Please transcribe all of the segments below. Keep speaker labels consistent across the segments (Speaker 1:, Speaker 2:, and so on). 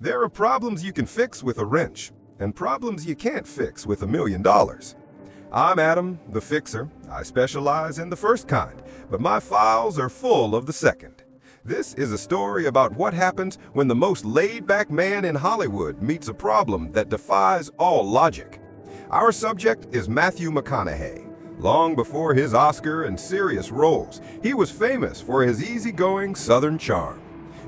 Speaker 1: There are problems you can fix with a wrench, and problems you can't fix with $1,000,000. I'm Adam, the fixer. I specialize in the first kind, but my files are full of the second. This is a story about what happens when the most laid-back man in Hollywood meets a problem that defies all logic. Our subject is Matthew McConaughey. Long before his Oscar and serious roles, he was famous for his easygoing Southern charm.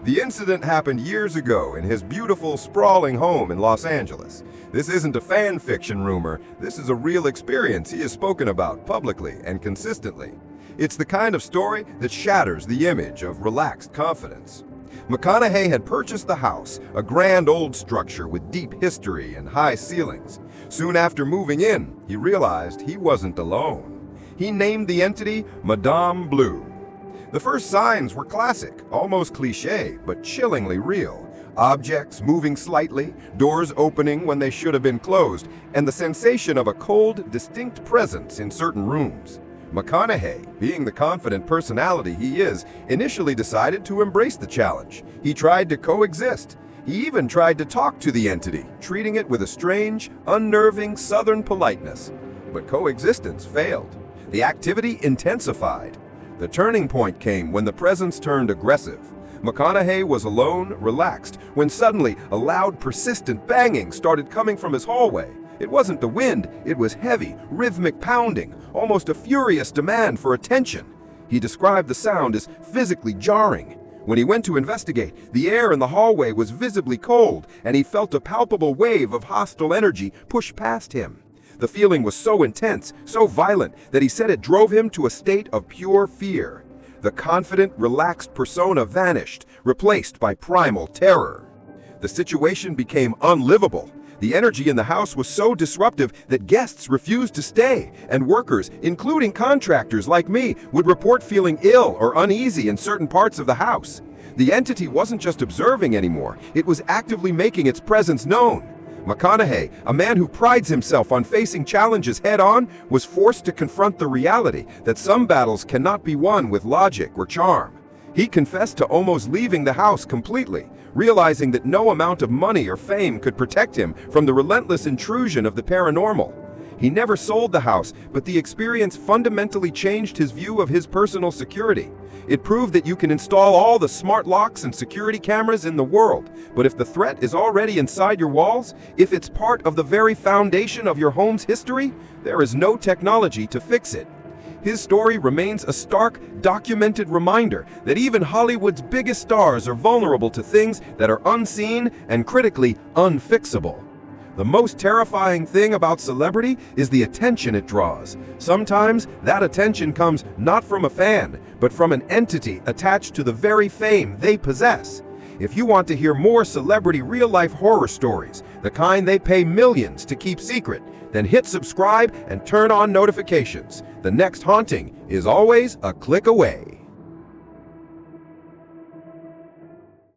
Speaker 1: The incident happened years ago in his beautiful, sprawling home in Los Angeles. This isn't a fan fiction rumor. This is a real experience he has spoken about publicly and consistently. It's the kind of story that shatters the image of relaxed confidence. McConaughey had purchased the house, a grand old structure with deep history and high ceilings. Soon after moving in, he realized he wasn't alone. He named the entity Madame Blue. The first signs were classic, almost cliché, but chillingly real. Objects moving slightly, doors opening when they should have been closed, and the sensation of a cold, distinct presence in certain rooms. McConaughey, being the confident personality he is, initially decided to embrace the challenge. He tried to coexist. He even tried to talk to the entity, treating it with a strange, unnerving Southern politeness. But coexistence failed. The activity intensified. The turning point came when the presence turned aggressive. McConaughey was alone, relaxed, when suddenly a loud, persistent banging started coming from his hallway. It wasn't the wind, it was heavy, rhythmic pounding, almost a furious demand for attention. He described the sound as physically jarring. When he went to investigate, the air in the hallway was visibly cold, and he felt a palpable wave of hostile energy push past him. The feeling was so intense, so violent, that he said it drove him to a state of pure fear. The confident, relaxed persona vanished, replaced by primal terror. The situation became unlivable. The energy in the house was so disruptive that guests refused to stay, and workers, including contractors like me, would report feeling ill or uneasy in certain parts of the house. The entity wasn't just observing anymore, it was actively making its presence known. McConaughey, a man who prides himself on facing challenges head-on, was forced to confront the reality that some battles cannot be won with logic or charm. He confessed to almost leaving the house completely, realizing that no amount of money or fame could protect him from the relentless intrusion of the paranormal. He never sold the house, but the experience fundamentally changed his view of his personal security. It proved that you can install all the smart locks and security cameras in the world, but if the threat is already inside your walls, if it's part of the very foundation of your home's history, there is no technology to fix it. His story remains a stark, documented reminder that even Hollywood's biggest stars are vulnerable to things that are unseen and critically unfixable. The most terrifying thing about celebrity is the attention it draws. Sometimes that attention comes not from a fan, but from an entity attached to the very fame they possess. If you want to hear more celebrity real-life horror stories, the kind they pay millions to keep secret, then hit subscribe and turn on notifications. The next haunting is always a click away.